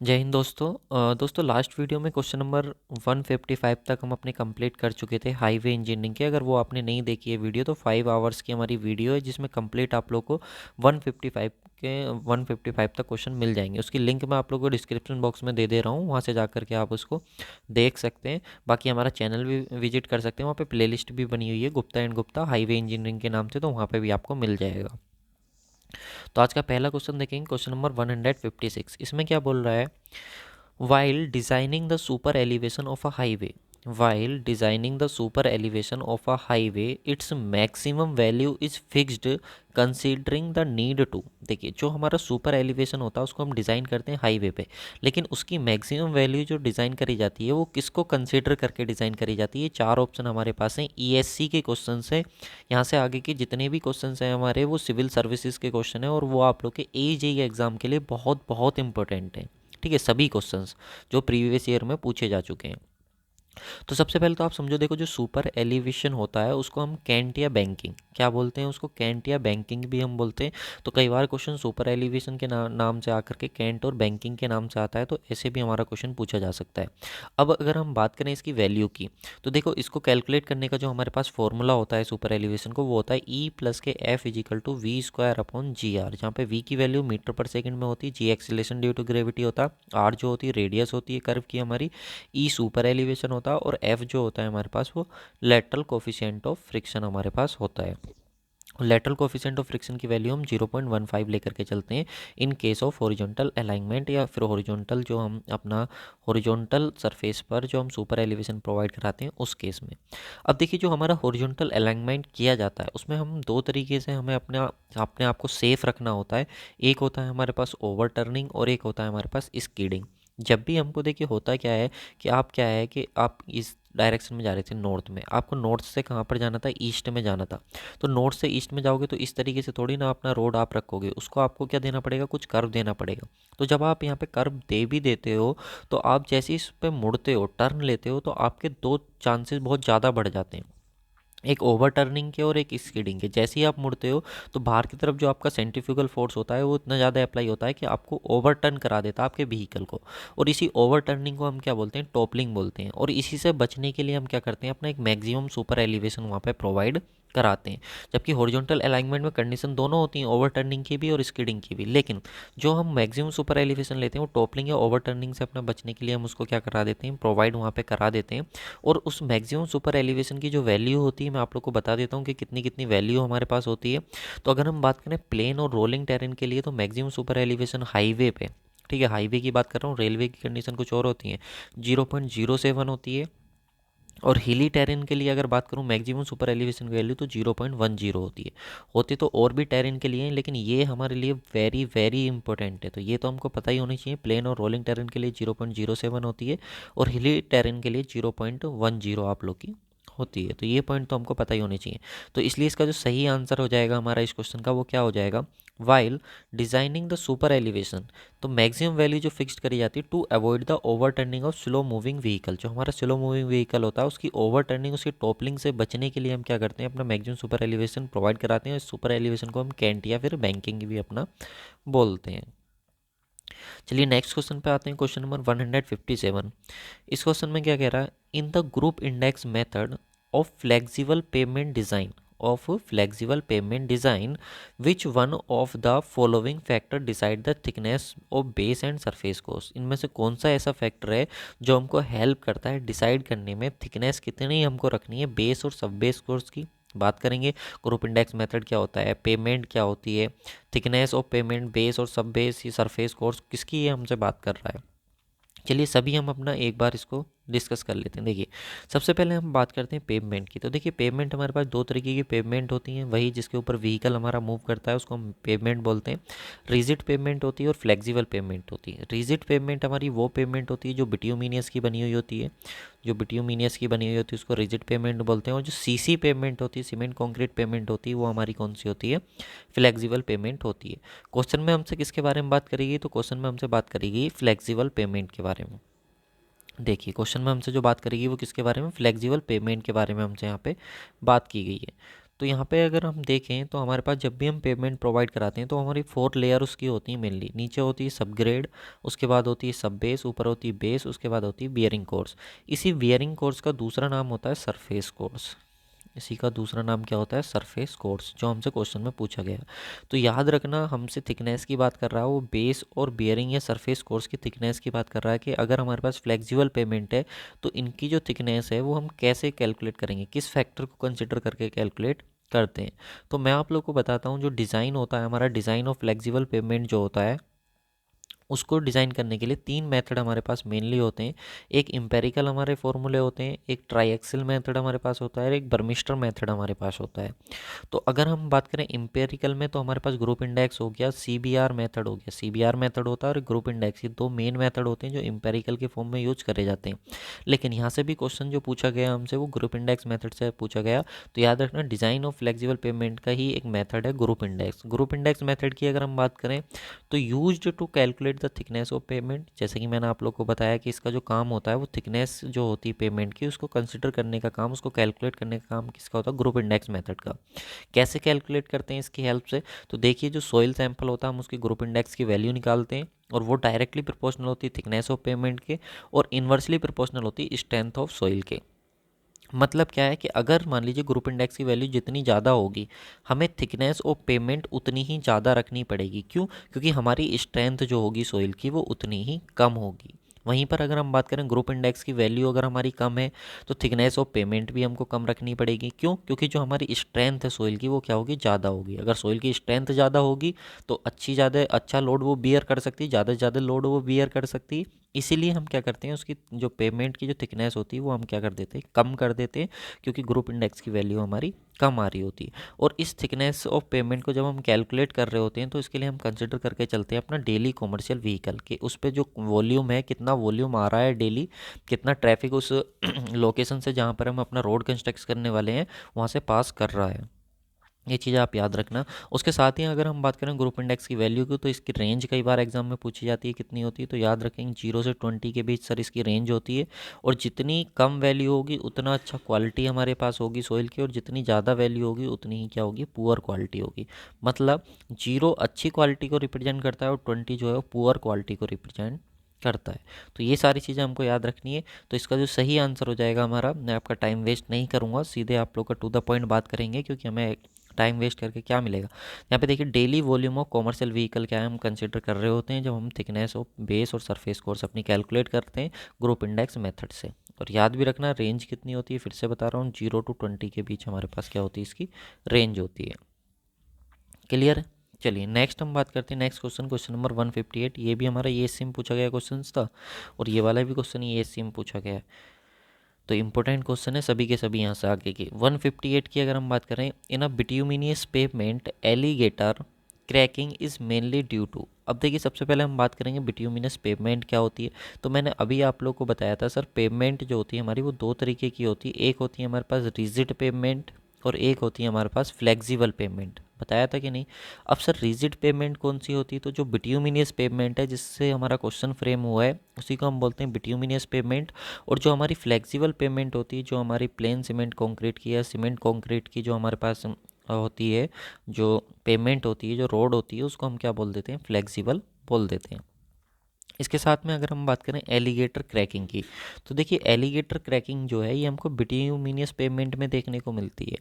जय हिंद दोस्तों। दोस्तों लास्ट वीडियो में क्वेश्चन नंबर 155 तक हम अपने कंप्लीट कर चुके थे हाईवे इंजीनियरिंग के। अगर वो आपने नहीं देखी है वीडियो तो 5 आवर्स की हमारी वीडियो है जिसमें कंप्लीट आप लोग को 155 के 155 तक क्वेश्चन मिल जाएंगे। उसकी लिंक मैं आप लोगों को डिस्क्रिप्शन बॉक्स में दे दे रहा हूँ, वहाँ से जा करके आप उसको देख सकते हैं। बाकी हमारा चैनल भी विजिट कर सकते हैं, वहाँ पे प्लेलिस्ट भी बनी हुई है Gupta and Gupta highway engineering के नाम से, तो वहाँ पे भी आपको मिल जाएगा। तो आज का पहला क्वेश्चन देखेंगे, क्वेश्चन नंबर 156। इसमें क्या बोल रहा है? While designing the super elevation of a highway, while designing the super elevation of a highway, its maximum value is fixed considering the need to। देखिए, जो हमारा सुपर एलिवेशन होता है उसको हम डिज़ाइन करते हैं हाईवे पे, लेकिन उसकी मैक्सिमम वैल्यू जो डिज़ाइन करी जाती है वो किसको कंसीडर करके डिज़ाइन करी जाती है? चार ऑप्शन हमारे पास हैं, ईएससी के क्वेश्चन से। यहाँ से आगे के जितने भी क्वेश्चन हैं हमारे वो सिविल सर्विसेज के क्वेश्चन हैं, और वो आप लोग के एजेई एग्ज़ाम के लिए बहुत बहुत इंपॉर्टेंट है। ठीक है, सभी क्वेश्चंस जो प्रीवियस ईयर में पूछे जा चुके हैं। तो सबसे पहले तो आप समझो, देखो जो सुपर एलिवेशन होता है उसको हम कैंट या बैंकिंग क्या बोलते हैं? उसको कैंट या बैंकिंग भी हम बोलते हैं। तो कई बार क्वेश्चन सुपर एलिवेशन के नाम से आकर के कैंट और बैंकिंग के नाम से आता है, तो ऐसे भी हमारा क्वेश्चन पूछा जा सकता है। अब अगर हम बात करें इसकी वैल्यू की, तो देखो इसको कैलकुलेट करने का जो हमारे पास फॉर्मूला होता है सुपर एलिवेशन को, वो होता है ई प्लस के F equal to V square upon G R, जहाँ पे वी की वैल्यू मीटर पर सेकंड में होती है, जी एक्सीलरेशन ड्यू टू ग्रेविटी होता है, आर जो होती है रेडियस होती है कर्व की हमारी, ई सुपर एलिवेशन होता है, और एफ जो होता है हमारे पास वो लेटरल कोफिशिएंट ऑफ फ्रिक्शन हमारे पास होता है। लेटरल कोफिशिएंट ऑफ फ्रिक्शन की वैल्यू हम 0.15 लेकर के चलते हैं in case of horizontal alignment, या फिर हॉरिजॉन्टल जो हम अपना हॉरिजॉन्टल सरफेस पर जो हम सुपर एलिवेशन प्रोवाइड कराते हैं उस केस में। अब देखिए, जो हमारा हॉरिजॉन्टल अलाइनमेंट किया जाता है उसमें हम दो तरीके से हमें अपने आप को सेफ रखना होता है। एक होता है हमारे पास ओवर टर्निंग और एक होता है हमारे पास स्कीडिंग। जब भी हमको देखिए होता क्या है कि आप इस डायरेक्शन में जा रहे थे नॉर्थ में, आपको नॉर्थ से कहाँ पर जाना था? ईस्ट में जाना था। तो नॉर्थ से ईस्ट में जाओगे तो इस तरीके से थोड़ी ना अपना रोड आप रखोगे, उसको आपको क्या देना पड़ेगा? कुछ कर्व देना पड़ेगा। तो जब आप यहाँ पे कर्व दे भी देते हो तो आप जैसे इस पे मुड़ते हो, टर्न लेते हो, तो आपके दो चांसेस बहुत ज़्यादा बढ़ जाते हैं, एक ओवर टर्निंग के और एक स्किडिंग के। जैसे ही आप मुड़ते हो तो बाहर की तरफ जो आपका सेंट्रीफ्यूगल फोर्स होता है वो इतना ज़्यादा अप्लाई होता है कि आपको ओवर टर्न करा देता है आपके व्हीकल को, और इसी ओवर टर्निंग को हम क्या बोलते हैं? टॉपलिंग बोलते हैं। और इसी से बचने के लिए हम क्या करते हैं? अपना एक मैक्सिमम सुपर एलिवेशन वहाँ पे प्रोवाइड कराते हैं। जबकि हॉरिजॉन्टल अलाइनमेंट में कंडीशन दोनों होती हैं, ओवर टर्निंग की भी और स्किडिंग की भी, लेकिन जो हम मैक्सिमम सुपर एलिवेशन लेते हैं वो टॉपलिंग या ओवर टर्निंग से अपना बचने के लिए हम उसको क्या करा देते हैं? प्रोवाइड वहाँ पे करा देते हैं। और उस मैक्सिमम सुपर एलिवेशन की जो वैल्यू होती है मैं आप लोग को बता देता हूँ कि कितनी कितनी वैल्यू हमारे पास होती है। तो अगर हम बात करें प्लेन और रोलिंग टेरेन के लिए तो मैक्सिमम सुपर एलिवेशन हाईवे पे, ठीक है हाईवे की बात कर रहा हूँ, रेलवे की कंडीशन कुछ और होती है, 0.07 होती है। और हिली टेरेन के लिए अगर बात करूँ मैक्सिमम सुपर एलिवेशन की वैल्यू तो 0.10 होती है। होती तो और भी टेरेन के लिए, लेकिन ये हमारे लिए वेरी वेरी इंपॉर्टेंट है, तो ये तो हमको पता ही होनी चाहिए। प्लेन और रोलिंग टेरेन के लिए 0.07 होती है, और हिली टेरेन के लिए 0.10 आप लोग की होती है। तो ये पॉइंट तो हमको पता ही होने चाहिए। तो इसलिए इसका जो सही आंसर हो जाएगा हमारा इस क्वेश्चन का वो क्या हो जाएगा? While designing the super elevation, तो मैक्सिमम वैल्यू जो फिक्स्ड करी जाती है to avoid the over turning of slow moving vehicle. जो हमारा स्लो मूविंग व्हीकल होता है उसकी ओवर टर्निंग, उसकी टॉपलिंग से बचने के लिए हम क्या करते हैं? अपना मैक्सिमम सुपर एलिवेशन प्रोवाइड कराते हैं। इस सुपर एलिवेशन को हम कैंट या फिर बैंकिंग भी अपना बोलते हैं। चलिए नेक्स्ट क्वेश्चन पे आते हैं, क्वेश्चन नंबर 157। इस क्वेश्चन में क्या कह रहा है? In the group index method of flexible pavement design, which one of the following factor decide the thickness of base and surface course. इनमें से कौन सा ऐसा फैक्टर है जो हमको हेल्प करता है डिसाइड करने में थिकनेस कितनी हमको रखनी है बेस और सब बेस कोर्स की? बात करेंगे ग्रुप इंडेक्स मेथड क्या होता है, पेमेंट क्या होती है, थिकनेस ऑफ पेमेंट, बेस और सब बेस, ये सरफेस कोर्स किसकी ये हमसे बात कर रहा है। चलिए सभी हम अपना एक बार इसको डिस्कस कर लेते हैं। देखिए सबसे पहले हम बात करते हैं पेमेंट की। तो देखिए पेमेंट हमारे पास दो तरीके की पेमेंट होती हैं, वही जिसके ऊपर व्हीकल हमारा मूव करता है उसको हम पेमेंट बोलते हैं। रिजिड पेमेंट होती है और फ्लेक्सिबल पेमेंट होती है। रिजिड पेमेंट हमारी वो पेमेंट होती है जो बिट्यूमिनियस की बनी हुई होती है, जो बिट्यूमिनियस की बनी हुई होती है उसको रिजिड पेमेंट बोलते हैं। और जो सीसी पेमेंट होती है, सीमेंट कॉन्क्रीट पेमेंट होती है, वो हमारी कौन सी होती है? फ्लेक्सिबल पेमेंट होती है। क्वेश्चन में हमसे किसके बारे में बात करेगी? तो क्वेश्चन में हमसे बात करेगी फ्लेक्सिबल पेमेंट के बारे में। देखिए क्वेश्चन में हमसे जो बात करेगी वो किसके बारे में? फ्लेक्सिबल पेमेंट के बारे में हमसे यहाँ पे बात की गई है। तो यहाँ पे अगर हम देखें तो हमारे पास जब भी हम पेमेंट प्रोवाइड कराते हैं तो हमारी 4 लेयर उसकी होती है मेनली। नीचे होती है सब ग्रेड, उसके बाद होती है सब बेस, ऊपर होती है बेस, उसके बाद होती है बियरिंग कोर्स। इसी बियरिंग कोर्स का दूसरा नाम होता है सरफेस कोर्स। इसी का दूसरा नाम क्या होता है? सरफेस कोर्स, जो हमसे क्वेश्चन में पूछा गया। तो याद रखना, हमसे थिकनेस की बात कर रहा है वो बेस और बियरिंग या सरफेस कोर्स की थिकनेस की बात कर रहा है कि अगर हमारे पास फ्लेक्सिबल पेमेंट है तो इनकी जो थिकनेस है वो हम कैसे कैलकुलेट करेंगे, किस फैक्टर को कंसिडर करके कैलकुलेट करते हैं। तो मैं आप लोग को बताता हूँ, जो डिज़ाइन होता है हमारा, डिज़ाइन ऑफ फ्लेक्सिबल पेमेंट जो होता है, उसको डिज़ाइन करने के लिए 3 मेथड हमारे पास मेनली होते हैं। एक एम्पेरिकल हमारे फॉर्मूले होते हैं, एक ट्राइएक्सियल मेथड हमारे पास होता है और एक बर्मिस्टर मेथड हमारे पास होता है। तो अगर हम बात करें एम्पेरिकल में, तो हमारे पास ग्रुप इंडेक्स हो गया, सीबीआर मेथड हो गया। सीबीआर मेथड होता है और ग्रुप इंडेक्स, ये दो मेन मेथड होते हैं जो एम्पेरिकल के फॉर्म में यूज करे जाते हैं। लेकिन यहाँ से भी क्वेश्चन जो पूछा गया हमसे वो ग्रुप इंडेक्स मेथड से पूछा गया। तो याद रखना, डिज़ाइन ऑफ फ्लेक्सिबल पेमेंट का ही एक मेथड है group index. Group index method की अगर हम बात करें तो used to calculate the thickness of pavement. जैसे कि मैंने आप लोग को बताया कि इसका जो काम होता है वो थिकनेस जो होती है पेमेंट की, उसको कंसिडर करने का काम, उसको कैलकुलेट करने का काम किसका होता है? ग्रुप इंडेक्स मेथड का। कैसे कैलकुलेट करते हैं इसकी हेल्प से? तो देखिए, जो सॉइल सैंपल होता है हम उसकी ग्रुप इंडेक्स की वैल्यू निकालते हैं और वो डायरेक्टली प्रोपोर्शनल होती है थिकनेस ऑफ पेमेंट के और इन्वर्सली प्रोपोर्शनल होती है स्ट्रेंथ ऑफ सॉइल के। मतलब क्या है कि अगर मान लीजिए ग्रुप इंडेक्स की वैल्यू जितनी ज़्यादा होगी, हमें थिकनेस ऑफ पेमेंट उतनी ही ज़्यादा रखनी पड़ेगी। क्यों? क्योंकि हमारी स्ट्रेंथ जो होगी सॉइल की वो उतनी ही कम होगी। वहीं पर अगर हम बात करें ग्रुप इंडेक्स की वैल्यू अगर हमारी कम है तो थिकनेस ऑफ पेमेंट भी हमको कम रखनी पड़ेगी। क्यों? क्योंकि जो हमारी स्ट्रेंथ है सॉइल की वो क्या होगी? ज़्यादा होगी। अगर सॉइल की स्ट्रेंथ ज़्यादा होगी तो ज़्यादा अच्छा लोड वो बियर कर सकती है, ज़्यादा से ज़्यादा लोड वो बियर कर सकती है। इसीलिए हम क्या करते हैं, उसकी जो पेमेंट की जो थिकनेस होती है वो हम क्या कर देते हैं? कम कर देते हैं, क्योंकि ग्रुप इंडेक्स की वैल्यू हमारी कम आ रही होती है। और इस थिकनेस ऑफ पेमेंट को जब हम कैलकुलेट कर रहे होते हैं तो इसके लिए हम कंसिडर करके चलते हैं अपना डेली कॉमर्शियल व्हीकल के, उस पर जो वॉल्यूम है, कितना वॉल्यूम आ रहा है डेली, कितना ट्रैफिक उस लोकेशन से जहाँ पर हम अपना रोड कंस्ट्रक्ट करने वाले हैं वहाँ से पास कर रहा है। ये चीज़ आप याद रखना। उसके साथ ही अगर हम बात करें ग्रुप इंडेक्स की वैल्यू की, तो इसकी रेंज कई बार एग्जाम में पूछी जाती है, कितनी होती है? तो याद रखेंगे 0 से 20 के बीच सर इसकी रेंज होती है। और जितनी कम वैल्यू होगी उतना अच्छा क्वालिटी हमारे पास होगी सॉइल की, और जितनी ज़्यादा वैल्यू होगी उतनी ही क्या होगी? पुअर क्वालिटी होगी। मतलब 0 अच्छी क्वालिटी को रिप्रेजेंट करता है और 20 जो है वो पुअर क्वालिटी को रिप्रेजेंट करता है। तो ये सारी चीज़ें हमको याद रखनी है। तो इसका जो सही आंसर हो जाएगा हमारा, मैं आपका टाइम वेस्ट नहीं करूँगा, सीधे आप लोग का टू द पॉइंट बात करेंगे, क्योंकि हमें टाइम वेस्ट करके क्या मिलेगा। यहाँ पे देखिए, daily volume of commercial vehicle क्या है हम कंसिडर कर रहे होते हैं जब हम थिकनेस ऑफ बेस और सरफेस कोर्स अपनी कैलकुलेट करते हैं ग्रुप इंडेक्स मेथड से। और याद भी रखना, रेंज कितनी होती है, फिर से बता रहा हूँ, 0 to 20 के बीच हमारे पास क्या होती है? इसकी रेंज होती है। क्लियर है? चलिए नेक्स्ट हम बात करते हैं। Next question, question number 158। ये भी हमारा ये सेम पूछा गया क्वेश्चन था और ये वाला भी क्वेश्चन ये सेम पूछा गया है। तो इंपॉर्टेंट क्वेश्चन है सभी के सभी यहाँ से आगे की। 158 की अगर हम बात करें, in a bituminous pavement alligator cracking is mainly due to. अब देखिए, सबसे पहले हम बात करेंगे बिट्यूमिनस पेवमेंट क्या होती है। तो मैंने अभी आप लोग को बताया था सर, पेवमेंट जो होती है हमारी वो दो तरीके की होती है। एक होती है हमारे पास रिजिड पेवमेंट और एक होती है हमारे पास फ्लेक्सिबल पेमेंट। बताया था कि नहीं? अब सर, रिजिड पेमेंट कौन सी होती है? तो जो बिट्यूमिनियस पेमेंट है जिससे हमारा क्वेश्चन फ्रेम हुआ है उसी को हम बोलते हैं बिट्यूमिनियस पेमेंट। और जो हमारी फ्लेक्सिबल पेमेंट होती है, जो हमारी प्लेन सीमेंट कंक्रीट की या सीमेंट कंक्रीट की जो हमारे पास होती है, जो पेमेंट होती है, जो रोड होती है, उसको हम क्या बोल देते हैं? फ्लेक्सिबल बोल देते हैं। इसके साथ में अगर हम बात करें एलिगेटर क्रैकिंग की, तो देखिए एलिगेटर क्रैकिंग जो है ये हमको बिट्यूमिनियस पेमेंट में देखने को मिलती है।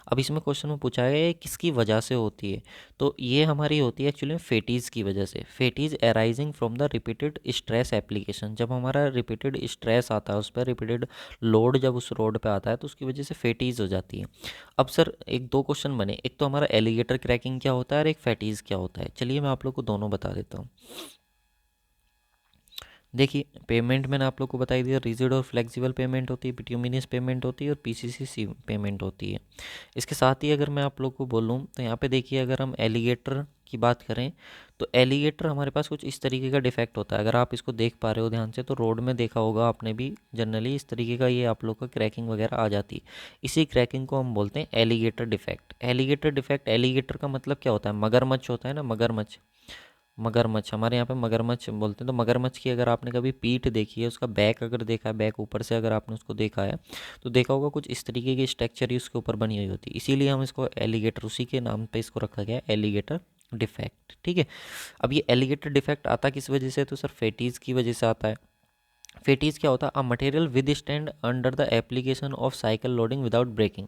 अब इसमें क्वेश्चन में पूछा गया है किसकी वजह से होती है, तो ये हमारी होती है एक्चुअली फेटीज़ की वजह से। Fatigue arising from the repeated stress application. जब हमारा रिपीटेड स्ट्रेस आता है उस पर, रिपीटेड लोड जब उस रोड पर आता है तो उसकी वजह से फेटीज़ हो जाती है। अब सर, एक दो क्वेश्चन बने, एक तो हमारा एलिगेटर क्रैकिंग क्या होता है और एक फेटीज़ क्या होता है। चलिए मैं आप लोग को दोनों बता देता हूँ। देखिए, पेमेंट मैंने आप लोग को बताई दिया, रिजिड और फ्लेक्सिबल पेमेंट होती है, बिट्यूमिनियस पेमेंट होती है और पीसीसी पेमेंट होती है। इसके साथ ही अगर मैं आप लोग को बोलूँ तो यहाँ पे देखिए, अगर हम एलिगेटर की बात करें तो एलिगेटर हमारे पास कुछ इस तरीके का डिफेक्ट होता है। अगर आप इसको देख पा रहे हो ध्यान से, तो रोड में देखा होगा आपने भी, जनरली इस तरीके का ये आप लोग का क्रैकिंग वगैरह आ जाती है। इसी क्रैकिंग को हम बोलते हैं alligator defect. Alligator defect, alligator का मतलब क्या होता है? मगरमच्छ होता है ना, मगरमच्छ। मगरमच्छ, हमारे यहाँ पे मगरमच्छ बोलते हैं। तो मगरमच्छ की अगर आपने कभी पीठ देखी है, उसका बैक अगर देखा है, बैक ऊपर से अगर आपने उसको देखा है तो देखा होगा कुछ इस तरीके की स्ट्रक्चर ही उसके ऊपर बनी हुई होती है, इसीलिए हम इसको एलिगेटर, उसी के नाम पे इसको रखा गया है, एलिगेटर डिफेक्ट। ठीक है, अब ये एलिगेटर डिफेक्ट आता किस वजह से, तो सर फेटीज की वजह से आता है। फेटीज क्या होता है, a material withstand under the application of cyclic loading without breaking.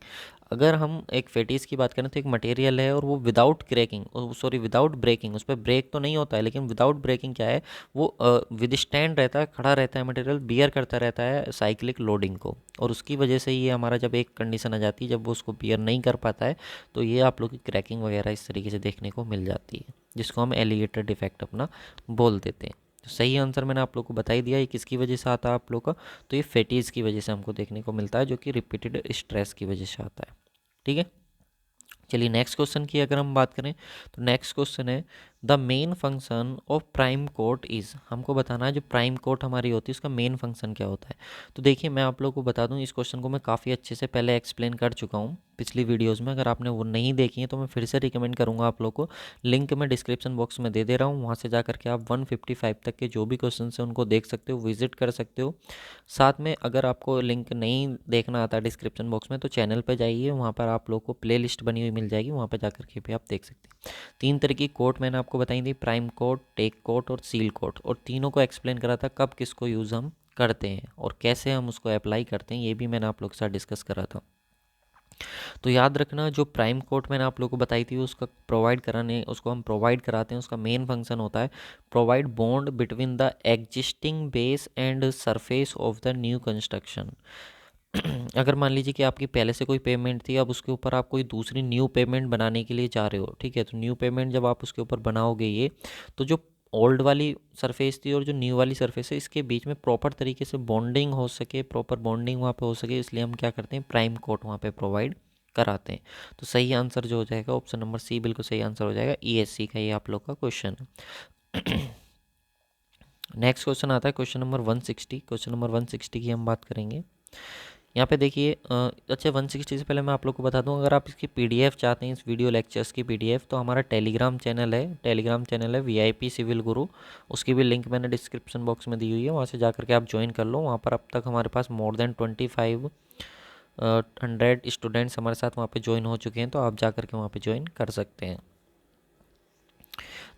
अगर हम एक फेटीज की बात करें तो एक मटेरियल है और वो without cracking, sorry without breaking, उस पर ब्रेक तो नहीं होता है लेकिन विदाउट ब्रेकिंग क्या है, वो विद स्टैंड रहता है, खड़ा रहता है, मटेरियल बियर करता रहता है साइक्लिक लोडिंग को, और उसकी वजह से ये हमारा जब एक कंडीशन आ जाती है जब वो उसको बियर नहीं कर पाता है तो ये आप लोग की क्रैकिंग वगैरह इस तरीके से देखने को मिल जाती है, जिसको हम एलिगेटर डिफेक्ट अपना बोल देते हैं। तो सही आंसर मैंने आप लोग को बता ही दिया, ये किसकी वजह से आता है आप लोग का, तो ये फेटीज की वजह से हमको देखने को मिलता है, जो कि रिपीटेड स्ट्रेस की वजह से आता है। ठीक है, चलिए नेक्स्ट क्वेश्चन की अगर हम बात करें तो नेक्स्ट क्वेश्चन है the main function of prime coat is. हमको बताना है जो प्राइम कोट हमारी होती है उसका मेन फंक्शन क्या होता है। तो देखिए मैं आप लोगों को बता दूं, इस क्वेश्चन को मैं काफ़ी अच्छे से पहले एक्सप्लेन कर चुका हूं पिछली वीडियोस में, अगर आपने वो नहीं देखी है तो मैं फिर से रिकमेंड करूंगा आप लोग को, लिंक मैं डिस्क्रिप्शन बॉक्स में दे रहा हूँ, वहाँ से जा करके आप 155 तक के जो भी क्वेश्चन हैं उनको देख सकते हो, विजिट कर सकते हो। साथ में अगर आपको लिंक नहीं देखना आता डिस्क्रिप्शन बॉक्स में तो चैनल पर जाइए, वहाँ पर आप लोग को प्ले लिस्ट बनी हुई मिल जाएगी, वहाँ पर जा करके भी आप देख सकते हैं। 3 तरह की कोट मैंने आपको बताई थी, प्राइम कोट, टेक कोट और सील कोट, और तीनों को एक्सप्लेन करा था कब किसको यूज़ हम करते हैं और कैसे हम उसको अप्लाई करते हैं, ये भी मैंने आप लोग के साथ डिस्कस करा था। तो याद रखना जो प्राइम कोट मैंने आप लोगों को बताई थी उसका प्रोवाइड कराने, उसको हम प्रोवाइड कराते हैं, उसका मेन फंक्शन होता है provide bond between the existing base and surface of the new construction. अगर मान लीजिए कि आपकी पहले से कोई पेमेंट थी, अब उसके ऊपर आप कोई दूसरी न्यू पेमेंट बनाने के लिए जा रहे हो, ठीक है, तो न्यू पेमेंट जब आप उसके ऊपर बनाओगे ये, तो जो ओल्ड वाली सरफेस थी और जो न्यू वाली सरफेस है इसके बीच में प्रॉपर तरीके से बॉन्डिंग हो सके, प्रॉपर बॉन्डिंग वहाँ पे हो सके, इसलिए हम क्या करते हैं प्राइम कोट वहाँ पे प्रोवाइड कराते हैं। तो सही आंसर जो हो जाएगा ऑप्शन नंबर सी बिल्कुल सही आंसर हो जाएगा, ESC का ये आप लोग का क्वेश्चन है। नेक्स्ट क्वेश्चन आता है क्वेश्चन नंबर 160। क्वेश्चन नंबर 160 की हम बात करेंगे। यहाँ पे देखिए अच्छा 160 से पहले मैं आप लोग को बता दूं, अगर आप इसकी PDF चाहते हैं, इस वीडियो लेक्चर्स की PDF, तो हमारा टेलीग्राम चैनल है, टेलीग्राम चैनल है VIP सिविल गुरु, उसकी भी लिंक मैंने डिस्क्रिप्शन बॉक्स में दी हुई है, वहाँ से जा करके आप ज्वाइन कर लो। वहाँ पर अब तक हमारे पास मोर देन 2500 स्टूडेंट्स हमारे साथ वहाँ पे ज्वाइन हो चुके हैं, तो आप जा करके वहाँ पे ज्वाइन कर सकते हैं।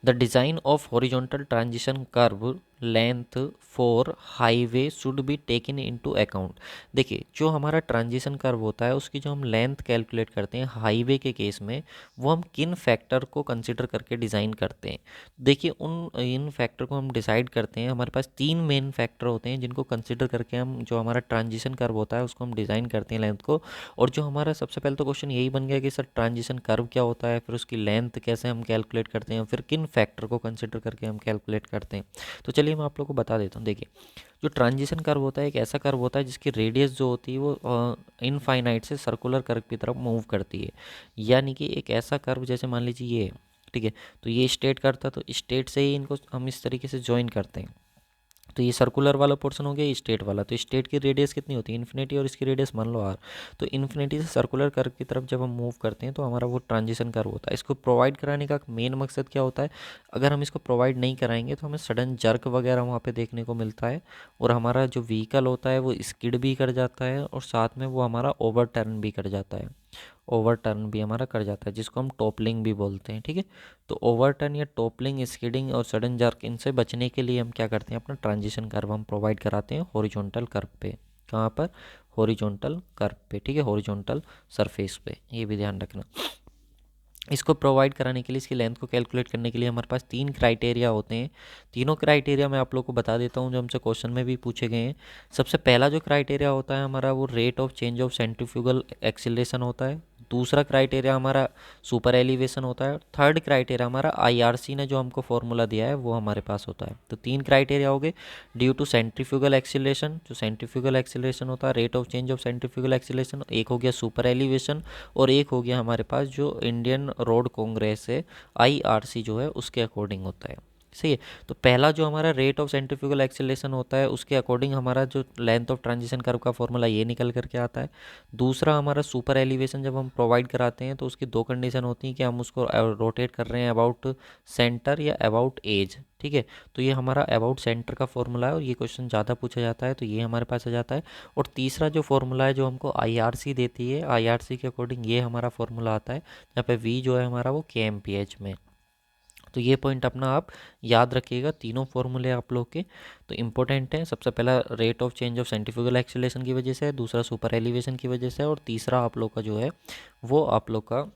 The design of horizontal transition curve length for highway should be taken into account. देखिए जो हमारा ट्रांजिशन कर्व होता है उसकी जो हम लेंथ कैलकुलेट करते हैं हाईवे के केस में, वो हम किन फैक्टर को कंसिडर करके डिज़ाइन करते हैं। देखिए इन फैक्टर को हम डिसाइड करते हैं, हमारे पास 3 मेन फैक्टर होते हैं जिनको कंसिडर करके हम जो हमारा ट्रांजिशन कर्व होता है उसको हम डिज़ाइन करते हैं लेंथ को। और जो हमारा सबसे पहले तो क्वेश्चन यही बन गया कि सर ट्रांजिशन कर्व क्या होता है, फिर उसकी लेंथ कैसे हम कैलकुलेट करते हैं, फिर किन फैक्टर को कंसिडर करके हम कैलकुलेट करते हैं। तो चलिए मैं आप लोग को बता देता हूँ। देखिए जो ट्रांजिशन कर्व होता है एक ऐसा कर्व होता है जिसकी रेडियस जो होती है वो इनफाइनाइट से सर्कुलर कर्व की तरफ मूव करती है, यानी कि एक ऐसा कर्व जैसे मान लीजिए ये, ठीक है, तो ये स्ट्रेट करता, तो स्ट्रेट से ही इनको हम इस तरीके से ज्वाइन करते हैं। तो ये सर्कुलर वाला पोर्शन हो गया, स्टेट वाला, तो स्टेट की रेडियस कितनी होती है इन्फिनिटी, और इसकी रेडियस मान लो R। तो इन्फिनिटी से सर्कुलर कर्व की तरफ जब हम मूव करते हैं तो हमारा वो ट्रांजिशन कर्व होता है। इसको प्रोवाइड कराने का मेन मकसद क्या होता है, अगर हम इसको प्रोवाइड नहीं कराएंगे तो हमें सडन जर्क वगैरह वहाँ पर देखने को मिलता है, और हमारा जो व्हीकल होता है वो स्किड भी कर जाता है, और साथ में वो हमारा ओवर टर्न भी कर जाता है, ओवर टर्न भी हमारा कर जाता है, जिसको हम टॉपलिंग भी बोलते हैं। ठीक है, तो ओवर टर्न या टॉपलिंग, स्किडिंग और सडन जर्क, इनसे बचने के लिए हम क्या करते हैं, अपना ट्रांजिशन कर्व हम प्रोवाइड कराते हैं हॉरिजॉन्टल कर्व पे। कहाँ पर, हॉरिजॉन्टल कर्व पे, ठीक है, हॉरिजॉन्टल सरफेस पे, ये भी ध्यान रखना। इसको प्रोवाइड कराने के लिए, इसकी लेंथ को कैलकुलेट करने के लिए हमारे पास 3 क्राइटेरिया होते हैं। तीनों क्राइटेरिया मैं आप लोग को बता देता हूँ जो हमसे क्वेश्चन में भी पूछे गए हैं। सबसे पहला जो क्राइटेरिया होता है हमारा वो rate of change of centrifugal acceleration होता है। दूसरा क्राइटेरिया हमारा सुपर एलिवेशन होता है। थर्ड क्राइटेरिया हमारा IRC ने जो हमको फॉर्मूला दिया है वो हमारे पास होता है। तो 3 क्राइटेरिया हो गए, ड्यू टू सेंट्रीफ्यूगल एक्सीलरेशन, जो सेंट्रीफ्यूगल एक्सीलरेशन होता है, rate of change of centrifugal acceleration, एक हो गया सुपर एलिवेशन, और एक हो गया हमारे पास जो इंडियन रोड कांग्रेस है IRC जो है उसके अकॉर्डिंग होता है। सही है। तो पहला जो हमारा रेट ऑफ सेंट्रीफ्यूगल एक्सेलरेशन होता है उसके अकॉर्डिंग हमारा जो लेंथ ऑफ ट्रांजिशन कर्व का फॉर्मूला ये निकल करके आता है। दूसरा हमारा सुपर एलिवेशन जब हम प्रोवाइड कराते हैं तो उसकी दो कंडीशन होती हैं कि हम उसको रोटेट कर रहे हैं अबाउट सेंटर या अबाउट एज, ठीक है। तो ये हमारा अबाउट सेंटर का फॉर्मूला है और ये क्वेश्चन ज़्यादा पूछा जाता है, तो ये हमारे पास आ जाता है। और तीसरा जो फॉर्मूला है जो हमको IRC देती है, IRC के अकॉर्डिंग ये हमारा फॉर्मूला आता है जहाँ पे V जो है हमारा वो kmph में। तो ये पॉइंट अपना आप याद रखिएगा, तीनों फॉर्मूले आप लोग के तो इम्पोर्टेंट हैं। सबसे पहला rate of change of centrifugal acceleration की वजह से है, दूसरा सुपर एलिवेशन की वजह से है, और तीसरा आप लोग का जो है वो आप लोग का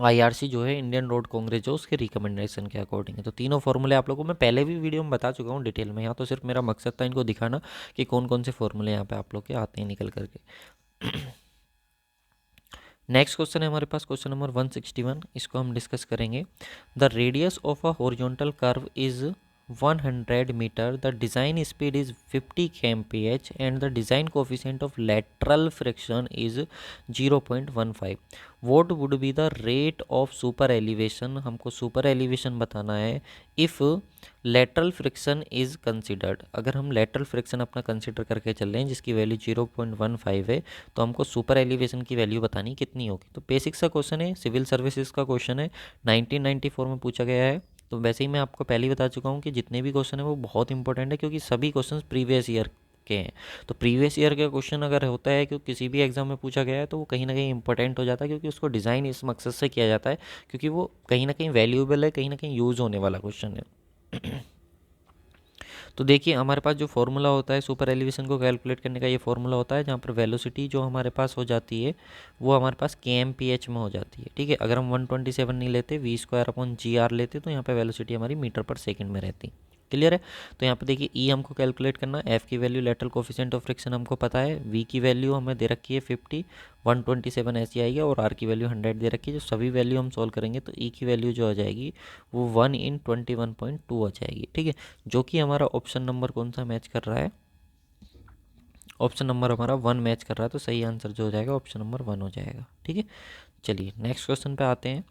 IRC जो है इंडियन रोड कांग्रेस जो उसके रिकमेंडेशन के अकॉर्डिंग है। तो तीनों फॉर्मूले आप लोगों को मैं पहले भी वीडियो में बता चुका हूँ डिटेल में, यहाँ तो सिर्फ मेरा मकसद था इनको दिखाना कि कौन कौन से फॉर्मूले यहाँ पे आप लोग के आते हैं निकल करके। नेक्स्ट क्वेश्चन है हमारे पास क्वेश्चन नंबर 161, इसको हम डिस्कस करेंगे। The radius of a horizontal curve is 100 metre, the design speed is 50 kmph and the design coefficient of lateral friction is 0.15। What would be the rate of super elevation, हमको super elevation बताना है। If lateral friction is considered, अगर हम lateral friction अपना consider करके चल रहे हैं जिसकी वैल्यू 0.15 है, तो हमको सुपर एलिवेशन की वैल्यू बतानी कितनी होगी। तो बेसिक सा क्वेश्चन है, सिविल सर्विसेज का क्वेश्चन है, 1994 में पूछा गया है। तो वैसे ही मैं आपको पहले ही बता चुका हूँ कि जितने भी क्वेश्चन है वो बहुत इंपॉर्टेंट है क्योंकि सभी क्वेश्चन प्रीवियस ईयर के हैं। तो प्रीवियस ईयर का क्वेश्चन अगर होता है कि किसी भी एग्जाम में पूछा गया है तो वो कहीं ना कहीं इंपॉर्टेंट हो जाता है, क्योंकि उसको डिज़ाइन इस मकसद से किया जाता है क्योंकि वो कहीं ना कहीं वैल्यूएबल है, कहीं ना कहीं यूज़ होने वाला क्वेश्चन है। तो देखिए हमारे पास जो फॉर्मूला होता है सुपर एलिवेशन को कैलकुलेट करने का, ये फॉर्मूला होता है जहाँ पर वेलोसिटी जो हमारे पास हो जाती है वो हमारे पास kmph में हो जाती है, ठीक है। अगर हम 127 नहीं लेते, V² लेते तो यहाँ पे वेलोसिटी हमारी मीटर पर सेकंड में रहती। क्लियर है। तो यहाँ पे देखिए ई हमको कैलकुलेट करना है, एफ की value lateral coefficient of friction हमको पता है, वी की वैल्यू हमें दे रखी है 50, 127 ऐसी आएगी, और आर की वैल्यू 100 दे रखी है। जो सभी वैल्यू हम सॉल्व करेंगे तो ई की वैल्यू जो आ जाएगी वो 1/21.2 आ जाएगी, ठीक है। जो कि हमारा ऑप्शन नंबर कौन सा मैच कर रहा है, ऑप्शन नंबर हमारा 1 मैच कर रहा है, तो सही आंसर जो हो जाएगा ऑप्शन नंबर 1 हो जाएगा, ठीक है। चलिए नेक्स्ट क्वेश्चन पे आते हैं।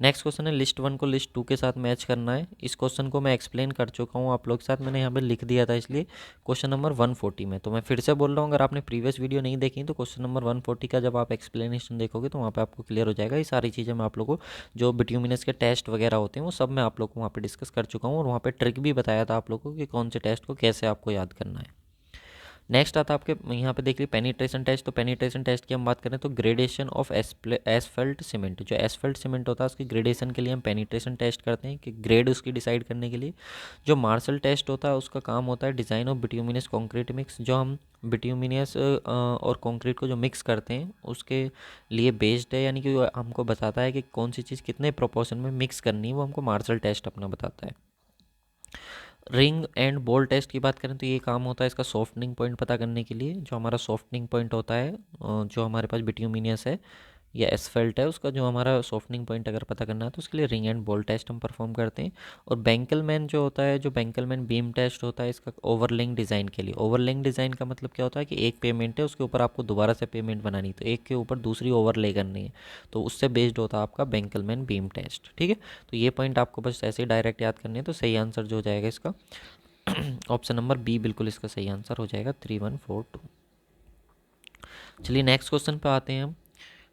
नेक्स्ट क्वेश्चन है लिस्ट 1 को लिस्ट 2 के साथ मैच करना है। इस क्वेश्चन को मैं एक्सप्लेन कर चुका हूँ आप लोग के साथ, मैंने यहाँ पे लिख दिया था इसलिए क्वेश्चन नंबर 140 में। तो मैं फिर से बोल रहा हूँ, अगर आपने प्रीवियस वीडियो नहीं देखी तो क्वेश्चन नंबर 140 का जब आप एक्सप्लेनेशन देखोगे तो वहाँ पे आपको क्लियर हो जाएगा। ये सारी चीज़ें मैं आप लोगों को जो बिट्यूमिनस के टेस्ट वगैरह होते हैं वो सब मैं आप लोग को वहाँ पर डिस्कस कर चुका हूँ, और वहाँ पर ट्रिक भी बताया था आप लोगों को कि कौन से टेस्ट को कैसे आपको याद करना है। नेक्स्ट आता है आपके यहाँ पे देख लीजिए पेनिट्रेशन टेस्ट। तो पेनिट्रेशन टेस्ट की हम बात करें तो ग्रेडेशन ऑफ एसफल्ट सीमेंट, जो एसफल्ट सीमेंट होता है उसकी ग्रेडेशन के लिए हम पेनिट्रेशन टेस्ट करते हैं कि ग्रेड उसकी डिसाइड करने के लिए। जो मार्शल टेस्ट होता है उसका काम होता है design of bituminous concrete mix, जो हम बिट्यूमिनस और कॉन्क्रीट को जो मिक्स करते हैं उसके लिए बेस्ड है, यानी कि हमको बताता है कि कौन सी चीज़ कितने प्रोपोर्शन में मिक्स करनी है, वो हमको मार्शल टेस्ट अपना बताता है। रिंग एंड बॉल टेस्ट की बात करें तो ये काम होता है इसका सॉफ्टनिंग पॉइंट पता करने के लिए। जो हमारा सॉफ्टनिंग पॉइंट होता है जो हमारे पास बिट्यूमिनियस है या एसफल्ट है, उसका जो हमारा सॉफ्टनिंग पॉइंट अगर पता करना है तो उसके लिए रिंग एंड बॉल टेस्ट हम परफॉर्म करते हैं। और बेंकलमैन जो होता है, जो बेंकलमैन बीम टेस्ट होता है इसका ओवरलिंग डिज़ाइन के लिए। ओवरलिंग डिज़ाइन का मतलब क्या होता है कि एक पेमेंट है उसके ऊपर आपको दोबारा से पेमेंट बनानी, तो एक के ऊपर दूसरी ओवरले करनी है, तो उससे बेस्ड होता है आपका बेंकलमैन बीम टेस्ट, ठीक है। तो ये पॉइंट आपको बस ऐसे ही डायरेक्ट याद करने हैं। तो सही आंसर जो हो जाएगा इसका ऑप्शन नंबर बी बिल्कुल इसका सही आंसर हो जाएगा 3142। चलिए नेक्स्ट क्वेश्चन पे आते हैं हम।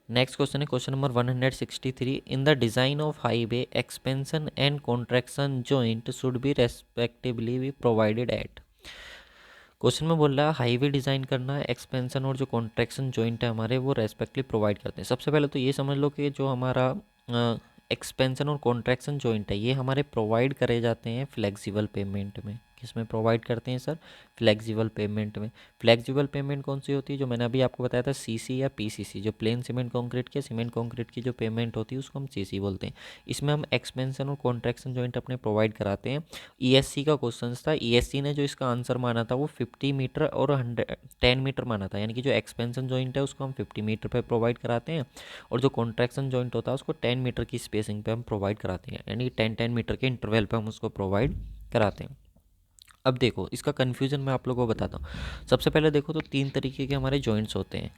नेक्स्ट क्वेश्चन है question number 163। In the design of highway expansion and contraction joint should be respectively be provided eight. Question में बोल रहा है हाईवे डिज़ाइन करना है, एक्सपेंशन और जो कॉन्ट्रैक्शन जॉइंट है हमारे वो रेस्पेक्टिवली प्रोवाइड करते हैं। सबसे पहले तो ये समझ लो कि जो हमारा एक्सपेंशन और कॉन्ट्रैक्शन जॉइंट है ये हमारे प्रोवाइड करे जाते हैं फ्लेक्सिबल पेमेंट में। किस में प्रोवाइड करते हैं सर? फ्लेक्सिबल पेमेंट में। फ्लेक्सिबल पेमेंट कौन सी होती है? जो मैंने अभी आपको बताया था सीसी या पीसीसी, जो प्लेन सीमेंट कंक्रीट के सीमेंट कंक्रीट की जो पेमेंट होती है उसको हम सीसी बोलते हैं। इसमें हम एक्सपेंशन और कॉन्ट्रैक्शन जॉइंट अपने प्रोवाइड कराते हैं। ईएससी का क्वेश्चन था, ईएससी ने जो इसका आंसर माना था वो 50 मीटर और 10 मीटर माना था, यानी कि जो एक्सपेंशन जॉइंट है उसको हम 50 मीटर पर प्रोवाइड कराते हैं, और जो कॉन्ट्रैक्शन जॉइंट होता है उसको 10 मीटर की स्पेसिंग पे हम प्रोवाइड कराते हैं, यानी 10 मीटर के इंटरवल पे हम उसको प्रोवाइड कराते हैं। अब देखो इसका कन्फ्यूजन मैं आप लोगों को बताता हूँ। सबसे पहले देखो तो तीन तरीके के हमारे जॉइंट्स होते हैं,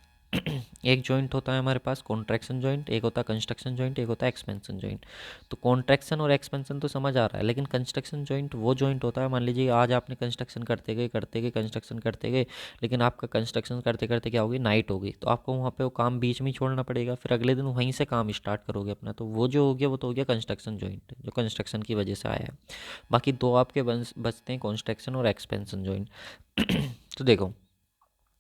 एक जॉइंट होता है हमारे पास कॉन्ट्रैक्शन जॉइंट, एक होता है कंस्ट्रक्शन जॉइंट, एक होता है एक्सपेंशन जॉइंट। तो कॉन्ट्रैक्शन और एक्सपेंशन तो समझ आ रहा है, लेकिन कंस्ट्रक्शन जॉइंट वो जॉइंट होता है, मान लीजिए आज आपने कंस्ट्रक्शन करते गए कंस्ट्रक्शन करते गए, लेकिन आपका कंस्ट्रक्शन करते करते क्या होगी, नाइट होगी, तो आपको वहाँ पे वो काम बीच में ही छोड़ना पड़ेगा, फिर अगले दिन वहीं से काम स्टार्ट करोगे अपना, तो वो जो हो गया वो तो हो गया कंस्ट्रक्शन जॉइंट, जो कंस्ट्रक्शन की वजह से आया है। बाकी दो आपके बचते हैं कॉन्स्ट्रक्शन और एक्सपेंशन जॉइंट। तो देखो,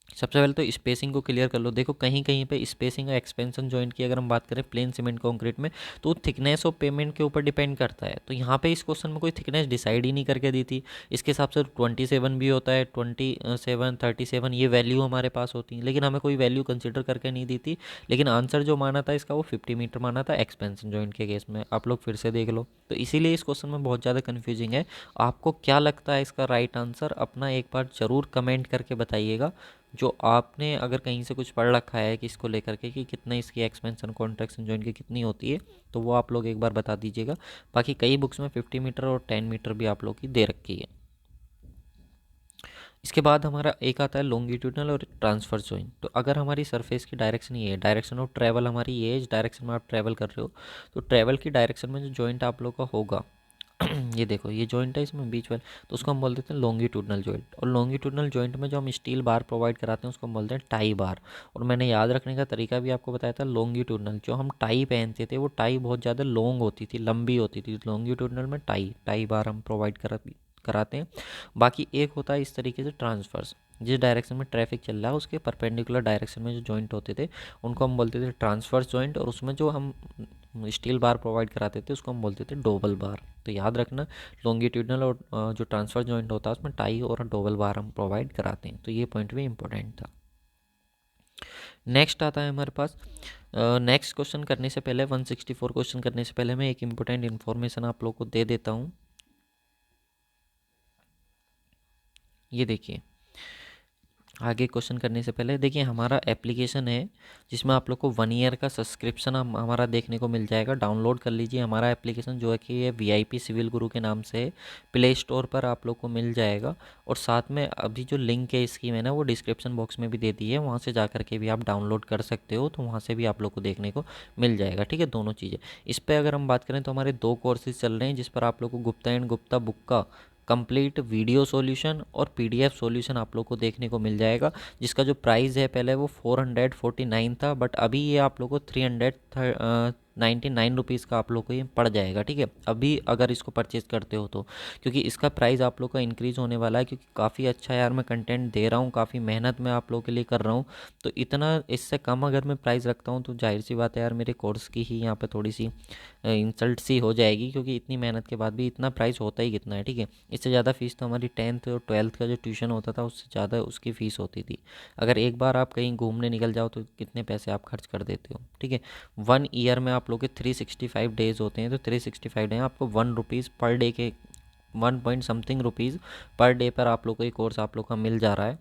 सबसे पहले तो स्पेसिंग को क्लियर कर लो। देखो कहीं कहीं पे स्पेसिंग और एक्सपेंशन जॉइंट की अगर हम बात करें प्लेन सीमेंट कंक्रीट में, तो थिकनेस ऑफ पेमेंट के ऊपर डिपेंड करता है। तो यहाँ पे इस क्वेश्चन में कोई थिकनेस डिसाइड ही नहीं करके दी थी। इसके हिसाब से 27 भी होता है, 27, 37 ये वैल्यू हमारे पास होती है, लेकिन हमें कोई वैल्यू कंसिडर करके नहीं दी थी। लेकिन आंसर जो माना था इसका वो 50 मीटर माना था एक्सपेंशन जॉइंट के केस में। आप लोग फिर से देख लो, तो इसीलिए इस क्वेश्चन में बहुत ज़्यादा कन्फ्यूजिंग है। आपको क्या लगता है इसका राइट आंसर, अपना एक बार ज़रूर कमेंट करके बताइएगा। जो आपने अगर कहीं से कुछ पढ़ रखा है कि इसको लेकर के कि कितना इसकी एक्सपेंशन कॉन्ट्रैक्शन जॉइंट की कितनी होती है, तो वो आप लोग एक बार बता दीजिएगा। बाकी कई बुक्स में 50 मीटर और 10 मीटर भी आप लोग की दे रखी है। इसके बाद हमारा एक आता है लॉन्गिट्यूडनल और ट्रांसफर जॉइंट। तो अगर हमारी सरफेस की डायरेक्शन ये है, डायरेक्शन ऑफ ट्रैवल हमारी ये इस डायरेक्शन में आप ट्रैवल कर रहे हो, तो ट्रैवल की डायरेक्शन में जो जॉइंट आप लोग का होगा ये देखो ये जॉइंट है इसमें बीच वाला, तो उसको हम बोल देते हैं लॉन्गिट्यूडनल जॉइंट। और लॉन्गिट्यूडनल जॉइंट में जो हम स्टील बार प्रोवाइड कराते हैं उसको हम बोलते हैं टाई बार। और मैंने याद रखने का तरीका भी आपको बताया था, लॉन्गिट्यूडनल जो हम टाई पहनते थे वो टाई बहुत ज़्यादा लॉन्ग होती थी, लंबी होती थी, लॉन्गिट्यूडनल में टाई टाई बार हम प्रोवाइड कराते हैं। बाकी एक होता है इस तरीके से ट्रांसफर्स, जिस डायरेक्शन में ट्रैफिक चल रहा है उसके परपेंडिकुलर डायरेक्शन में जो जॉइंट होते थे उनको हम बोलते थे ट्रांसफर्स जॉइंट। और उसमें जो हम स्टील बार प्रोवाइड कराते थे उसको हम बोलते थे डोबल बार। तो याद रखना, लॉन्गिट्यूडनल और जो ट्रांसफर जॉइंट होता है उसमें टाई और डोबल बार हम प्रोवाइड कराते हैं। तो ये पॉइंट भी इंपॉर्टेंट था। नेक्स्ट आता है हमारे पास, नेक्स्ट क्वेश्चन करने से पहले 164 क्वेश्चन करने से पहले मैं एक इम्पोर्टेंट इन्फॉर्मेशन आप लोग को दे देता हूँ। ये देखिए, आगे क्वेश्चन करने से पहले देखिए हमारा एप्लीकेशन है जिसमें आप लोग को 1 ईयर का सब्सक्रिप्शन हमारा देखने को मिल जाएगा। डाउनलोड कर लीजिए हमारा एप्लीकेशन, जो है कि ये VIP सिविल गुरु के नाम से प्ले स्टोर पर आप लोग को मिल जाएगा। और साथ में अभी जो लिंक है इसकी मैंने वो डिस्क्रिप्शन बॉक्स में भी दे दी है, वहाँ से जा करके भी आप डाउनलोड कर सकते हो, तो वहाँ से भी आप लोग को देखने को मिल जाएगा। ठीक है, दोनों चीज़ें। इस पर अगर हम बात करें तो हमारे 2 कोर्सेज चल रहे हैं जिस पर आप लोग को गुप्ता एंड गुप्ता बुक का कंप्लीट वीडियो सॉल्यूशन और PDF सॉल्यूशन आप लोग को देखने को मिल जाएगा, जिसका जो प्राइस है पहले वो 449 था, बट अभी ये आप लोग को 399 रुपीज़ का आप लोग को ये पड़ जाएगा। ठीक है, अभी अगर इसको परचेज़ करते हो तो, क्योंकि इसका प्राइस आप लोग का इंक्रीज़ होने वाला है, क्योंकि काफ़ी अच्छा यार मैं कंटेंट दे रहा हूँ, काफ़ी मेहनत मैं आप लोगों के लिए कर रहा हूँ। तो इतना इससे कम अगर मैं प्राइस रखता हूँ तो जाहिर सी बात है यार मेरे कोर्स की ही यहाँ पे थोड़ी सी इंसल्ट सी हो जाएगी, क्योंकि इतनी मेहनत के बाद भी इतना प्राइस होता ही कितना है। ठीक है, इससे ज़्यादा फ़ीस तो हमारी 10th और 12th का जो ट्यूशन होता था उससे ज़्यादा उसकी फ़ीस होती थी। अगर एक बार आप कहीं घूमने निकल जाओ तो कितने पैसे आप खर्च कर देते हो। ठीक है, 1 ईयर में आप लोग के 365 डेज़ होते हैं, तो 365 डे आपको 1 रुपीज़ पर डे के 1 point something rupees per day पर आप लोग को ये कोर्स आप लोग का मिल जा रहा है।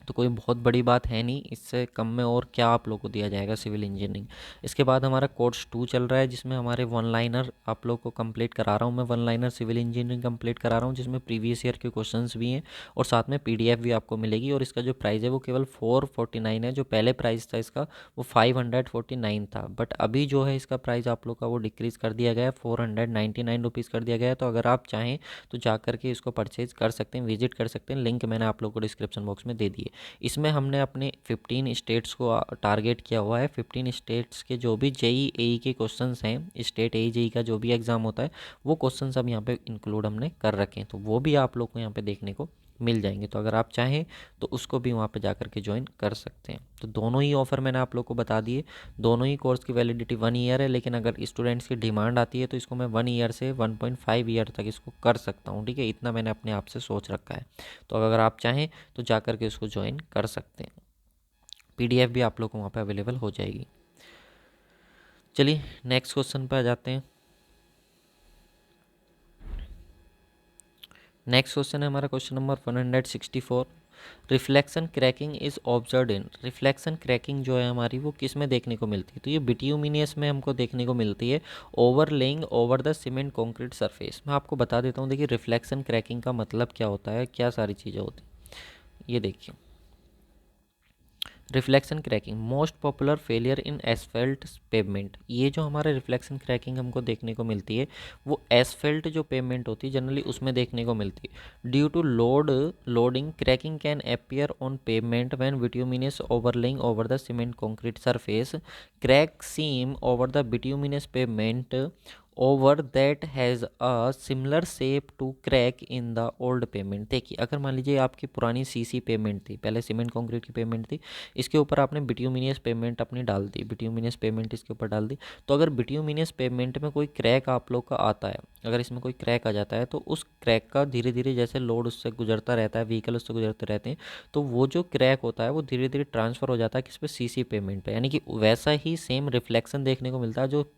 तो कोई बहुत बड़ी बात है नहीं, इससे कम में और क्या आप लोग को दिया जाएगा सिविल इंजीनियरिंग। इसके बाद हमारा कोर्स 2 चल रहा है जिसमें हमारे 1 लाइनर आप लोग को कंप्लीट करा रहा हूँ मैं, 1 लाइनर सिविल इंजीनियरिंग कंप्लीट करा रहा हूँ, जिसमें प्रीवियस ईयर के क्वेश्चंस भी हैं और साथ में PDF भी आपको मिलेगी। और इसका जो प्राइस है वो केवल 449 है, जो पहले प्राइस था इसका वो 549 था, बट अभी जो है इसका प्राइस आप लोग का वो डिक्रीज़ कर दिया गया है, 499 रुपीज़ कर दिया गया है। तो अगर आप चाहें तो जा करके इसको परचेज़ कर सकते हैं, विजिट कर सकते हैं, लिंक मैंने आप लोग को डिस्क्रिप्शन बॉक्स में दे दी है। इसमें हमने अपने 15 स्टेट्स को टारगेट किया हुआ है। 15 स्टेट्स के जो भी JEE के क्वेश्चंस हैं, स्टेट JEE का जो भी एग्ज़ाम होता है वो क्वेश्चंस अब यहाँ पे इंक्लूड हमने कर रखे हैं, तो वो भी आप लोग को यहाँ पे देखने को मिल जाएंगे। तो अगर आप चाहें तो उसको भी वहाँ पे जा कर के ज्वाइन कर सकते हैं। तो दोनों ही ऑफ़र मैंने आप लोग को बता दिए, दोनों ही कोर्स की वैलिडिटी 1 ईयर है, लेकिन अगर स्टूडेंट्स की डिमांड आती है तो इसको मैं 1 ईयर से 1.5 ईयर तक इसको कर सकता हूँ। ठीक है, इतना मैंने अपने आप से सोच रखा है। तो अगर आप चाहें तो जा कर के उसको ज्वाइन कर सकते हैं, PDF भी आप लोग को वहाँ पे अवेलेबल हो जाएगी। चलिए नेक्स्ट क्वेश्चन पर आ जाते हैं। नेक्स्ट क्वेश्चन है हमारा question number 164। Reflection cracking is observe in, reflection cracking जो है हमारी वो किस में देखने को मिलती है, तो ये बिट्यूमिनियस में हमको देखने को मिलती है, overlaying over the cement concrete surface. मैं आपको बता देता हूँ, देखिए रिफ्लेक्शन क्रैकिंग का मतलब क्या होता है, क्या सारी चीज़ें होती हैं। ये देखिए, reflection cracking most popular failure in Asphalt pavement. ये जो हमारे रिफ्लेक्शन क्रैकिंग हमको देखने को मिलती है वो एसफेल्ट जो पेवमेंट होती है जनरली उसमें देखने को मिलती है। Due to loading cracking can appear on pavement when bituminous overlaying over the cement concrete surface. Crack seem over the bituminous pavement over that has a similar shape to crack in the old pavement. देखिए अगर मान लीजिए आपकी पुरानी CC payment थी, पहले cement concrete की payment थी, इसके ऊपर आपने बिट्यूमिनियस पेमेंट अपनी डाल दी, बिट्यूमिनियस पेमेंट इसके ऊपर डाल दी, तो अगर बिट्यूमिनियस पेमेंट में कोई क्रैक आप लोग का आता है, अगर इसमें कोई क्रैक आ जाता है तो उस क्रैक का धीरे धीरे जैसे लोड उससे गुजरता रहता है, व्हीकल उससे गुजरते रहते हैं, तो वो जो क्रैक होता है वो धीरे धीरे ट्रांसफ़र हो जाता है किस पे, सीसी पेमेंट पे। यानी कि वैसा ही सेम रिफ्लेक्शन देखने को मिलता है जो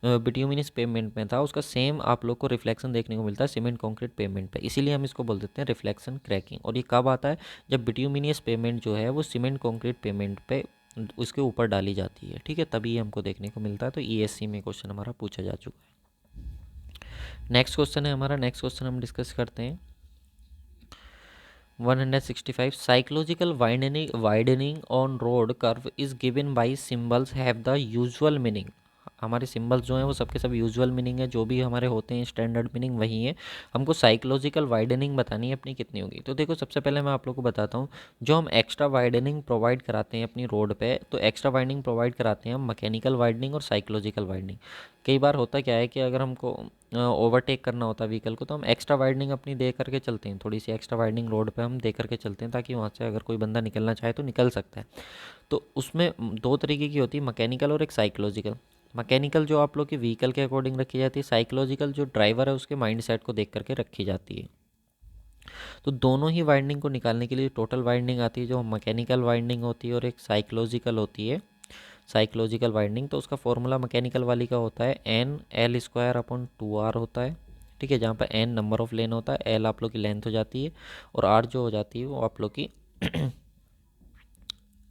बिट्यूमिनस पेमेंट में था, उसका सेम आप लोग को रिफ्लेक्शन देखने को मिलता है सीमेंट कंक्रीट पेमेंट पे। इसीलिए हम इसको बोल देते हैं रिफ्लेक्शन क्रैकिंग। और ये कब आता है, जब बिट्यूमिनियस पेमेंट जो है वो सीमेंट कंक्रीट पेमेंट पे उसके ऊपर डाली जाती है, ठीक है, तभी हमको देखने को मिलता है। तो ईएससी में क्वेश्चन हमारा पूछा जा चुका है। नेक्स्ट क्वेश्चन है हमारा, नेक्स्ट क्वेश्चन हम डिस्कस करते हैं 165। Psychological widening on road curve is given by symbols have the usual meaning. हमारे सिंबल्स जो हैं वो सबके सब यूजुअल मीनिंग है, जो भी हमारे होते हैं स्टैंडर्ड मीनिंग वही है। हमको साइकोलॉजिकल वाइडनिंग बतानी है अपनी कितनी होगी। तो देखो सबसे पहले मैं आप लोग को बताता हूँ, जो हम एक्स्ट्रा वाइडनिंग प्रोवाइड कराते हैं अपनी रोड पे, तो एक्स्ट्रा वाइडनिंग प्रोवाइड कराते हैं हम मैकेनिकल वाइडनिंग और साइकोलॉजिकल वाइडनिंग। कई बार होता क्या है कि अगर हमको ओवरटेक करना होता है व्हीकल को, तो हम एक्स्ट्रा वाइडनिंग अपनी दे करके चलते हैं, थोड़ी सी एक्स्ट्रा वाइडनिंग रोड पे हम दे करके चलते हैं, ताकि वहाँ से अगर कोई बंदा निकलना चाहे तो निकल सकता है। तो उसमें दो तरीके की होती है, मैकेनिकल और एक साइकोलॉजिकल। मैकेनिकल जो आप लोग की व्हीकल के अकॉर्डिंग रखी जाती है, साइकोलॉजिकल जो ड्राइवर है उसके माइंड सेट को देख करके रखी जाती है। तो दोनों ही वाइंडिंग को निकालने के लिए टोटल वाइंडिंग आती है, जो मैकेनिकल वाइंडिंग होती है और एक साइकोलॉजिकल होती है साइकोलॉजिकल वाइंडिंग। तो उसका फॉर्मूला मैकेनिकल वाली का होता है N L square upon 2R होता है, ठीक है, जहाँ पर एन नंबर ऑफ लेन होता है, एल आप लोग की लेंथ हो जाती है, और आर जो हो जाती है वो आप लोग की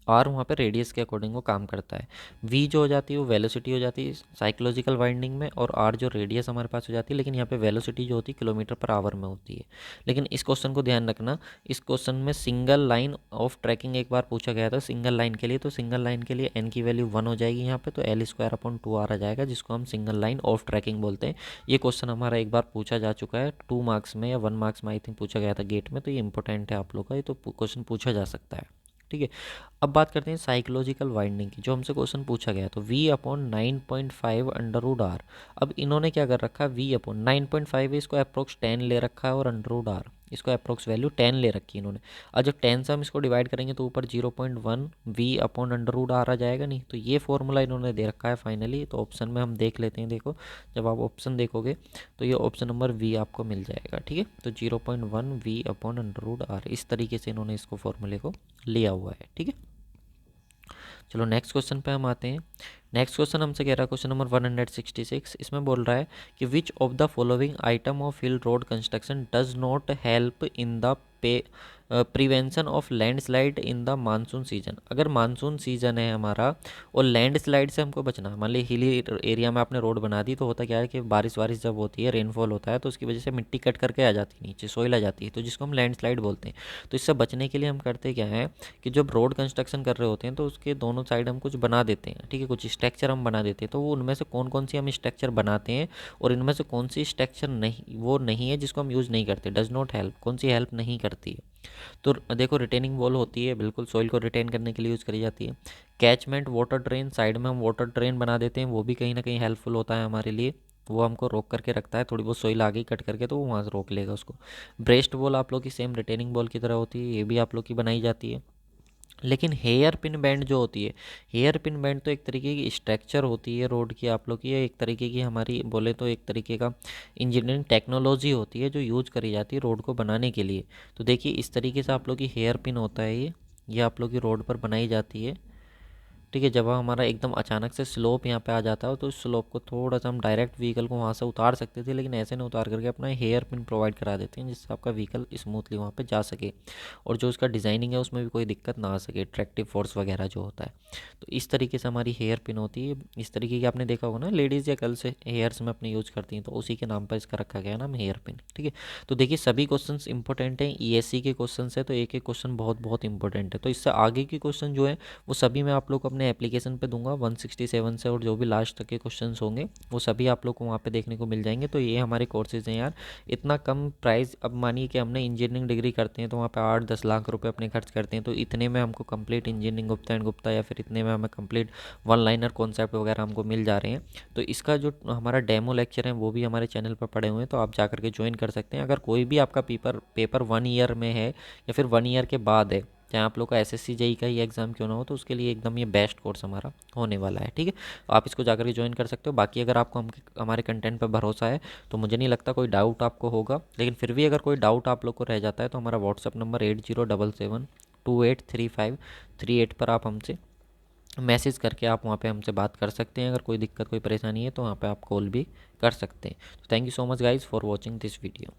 आर वहाँ पे रेडियस के अकॉर्डिंग वो काम करता है। वी जो हो जाती है वो वेलोसिटी हो जाती है साइकोलॉजिकल वाइंडिंग में, और आर जो रेडियस हमारे पास हो जाती है, लेकिन यहाँ पे वेलोसिटी जो होती है किलोमीटर पर आवर में होती है। लेकिन इस क्वेश्चन को ध्यान रखना, इस क्वेश्चन में सिंगल लाइन ऑफ ट्रैकिंग एक बार पूछा गया था सिंगल लाइन के लिए, तो सिंगल लाइन के लिए एन की वैल्यू 1 हो जाएगी यहाँ पे, तो एल स्क्वायर अपॉन 2R आ जाएगा, जिसको हम सिंगल लाइन ऑफ ट्रैकिंग बोलते हैं। ये क्वेश्चन हमारा एक बार पूछा जा चुका है 2 मार्क्स में या 1 मार्क्स में आई थिंक पूछा गया था गेट में, तो ये इंपॉर्टेंट है आप लोग का, ये तो क्वेश्चन पूछा जा सकता है, ठीक है। अब बात करते हैं साइकोलॉजिकल वाइंडिंग की, जो हमसे क्वेश्चन पूछा गया, तो v upon 9.5 under root R. अब इन्होंने क्या कर रखा है, v अपॉन 9.5 है, इसको अप्रोक्स 10 ले रखा है, और अंडर रूट आर इसको अप्रोक्स वैल्यू 10 ले रखी है इन्होंने। और जब 10 से हम इसको डिवाइड करेंगे तो ऊपर 0.1 v upon under root R आ जाएगा नहीं। तो ये फॉर्मूला इन्होंने दे रखा है फाइनली। तो ऑप्शन में हम देख लेते हैं, देखो जब आप ऑप्शन देखोगे तो ये ऑप्शन नंबर v आपको मिल जाएगा, ठीक है। तो 0.1 v upon under root R, इस तरीके से इन्होंने इसको फॉर्मूले को लिया हुआ है, ठीक है। चलो नेक्स्ट क्वेश्चन पे हम आते हैं। नेक्स्ट क्वेश्चन हमसे कह रहा है क्वेश्चन नंबर 166, इसमें बोल रहा है कि which of the following item of hill road construction does not help in the prevention of landslide in the monsoon season. अगर मानसून सीजन है हमारा और लैंडस्लाइड से हमको बचना है, मान ली हिली एरिया में आपने रोड बना दी, तो होता क्या है कि बारिश जब होती है, रेनफॉल होता है, तो उसकी वजह से मिट्टी कट करके आ जाती है नीचे, सोइल आ जाती है, तो जिसको हम लैंडस्लाइड बोलते हैं। तो इससे बचने के लिए हम करते क्या है कि जब रोड कंस्ट्रक्शन कर रहे होते हैं तो उसके दोनों साइड हम कुछ बना देते हैं, ठीक है, कुछ स्ट्रक्चर हम बना देते हैं। तो वो उनमें से कौन कौन सी हम स्ट्रक्चर बनाते हैं और इनमें से कौन सी स्ट्रक्चर नहीं, वो नहीं है जिसको हम यूज़ नहीं करते, डज नॉट हेल्प, कौन सी हेल्प नहीं करती है। तो देखो रिटेनिंग वॉल होती है, बिल्कुल सॉइल को रिटेन करने के लिए यूज़ करी जाती है। कैचमेंट वाटर ड्रेन, साइड में हम वाटर ड्रेन बना देते हैं, वो भी कहीं ना कहीं हेल्पफुल होता है हमारे लिए, वो हमको रोक करके रखता है, थोड़ी बहुत सोइल आगे कट करके तो वो वहाँ से रोक लेगा उसको। ब्रेस्ट बॉल आप लोग की सेम रिटेनिंग बॉल की तरह होती है, ये भी आप लोग की बनाई जाती है। लेकिन हेयर पिन बैंड जो होती है, हेयर पिन बैंड तो एक तरीके की स्ट्रक्चर होती है रोड की आप लोग की, एक तरीके की हमारी बोले तो एक तरीके का इंजीनियरिंग टेक्नोलॉजी होती है जो यूज़ करी जाती है रोड को बनाने के लिए। तो देखिए इस तरीके से आप लोग की हेयर पिन होता है, ये आप लोग की रोड पर बनाई जाती है, ठीक है। जब हमारा एकदम अचानक से स्लोप यहाँ पे आ जाता है तो उस स्लोप को थोड़ा सा हम डायरेक्ट व्हीकल को वहाँ से उतार सकते थे, लेकिन ऐसे नहीं उतार करके अपना हेयर पिन प्रोवाइड करा देते हैं जिससे आपका व्हीकल स्मूथली वहाँ पे जा सके और जो उसका डिज़ाइनिंग है उसमें भी कोई दिक्कत ना आ सके, ट्रैक्टिव फोर्स वगैरह जो होता है। तो इस तरीके से हमारी हेयर पिन होती है। इस तरीके की आपने देखा होगा ना, लेडीज़ या गर्ल्स हेयर्स में अपने यूज़ करती हैं, तो उसी के नाम पर इसका रखा गया नाम हेयर पिन। ठीक है। तो देखिए सभी क्वेश्चंस इंपॉर्टेंट हैं, ईएससी के क्वेश्चंस है तो एक एक क्वेश्चन बहुत बहुत इंपॉर्टेंट है। तो इससे आगे के क्वेश्चन जो है वो सभी मैं आप लोग को अपने एप्लीकेशन पे दूंगा 167 से, और जो भी लास्ट तक के क्वेश्चंस होंगे वो सभी आप लोग को वहाँ पे देखने को मिल जाएंगे। तो ये हमारे कोर्सेज हैं यार, इतना कम प्राइस। अब मानिए कि हमने इंजीनियरिंग डिग्री करते हैं तो वहाँ पे 8-10 लाख रुपए अपने खर्च करते हैं, तो इतने में हमको complete engineering Gupta and Gupta या फिर इतने में हमें कंप्लीट वन लाइनर कॉन्सेप्ट वगैरह हमको मिल जा रहे हैं। तो इसका जो हमारा डेमो लेक्चर है वो भी हमारे चैनल पर पड़े हुए हैं, तो आप जा करके ज्वाइन कर सकते हैं। अगर कोई भी आपका पेपर 1 ईयर में है या फिर 1 ईयर के बाद है, चाहे आप लोग का एसएससी जेई का ही एग्ज़ाम क्यों ना हो, तो उसके लिए एकदम ये बेस्ट कोर्स हमारा होने वाला है। ठीक है। तो आप इसको जाकर के ज्वाइन कर सकते हो। बाकी अगर आपको हमारे कंटेंट पर भरोसा है तो मुझे नहीं लगता कोई डाउट आपको होगा, लेकिन फिर भी अगर कोई डाउट आप लोग को रह जाता है तो हमारा व्हाट्सअप नंबर 8077283538 पर आप हमसे मैसेज करके आप वहाँ पे हमसे बात कर सकते हैं। अगर कोई दिक्कत कोई परेशानी है तो वहाँ पे आप कॉल भी कर सकते हैं। तो thank you so much guys for watching this video.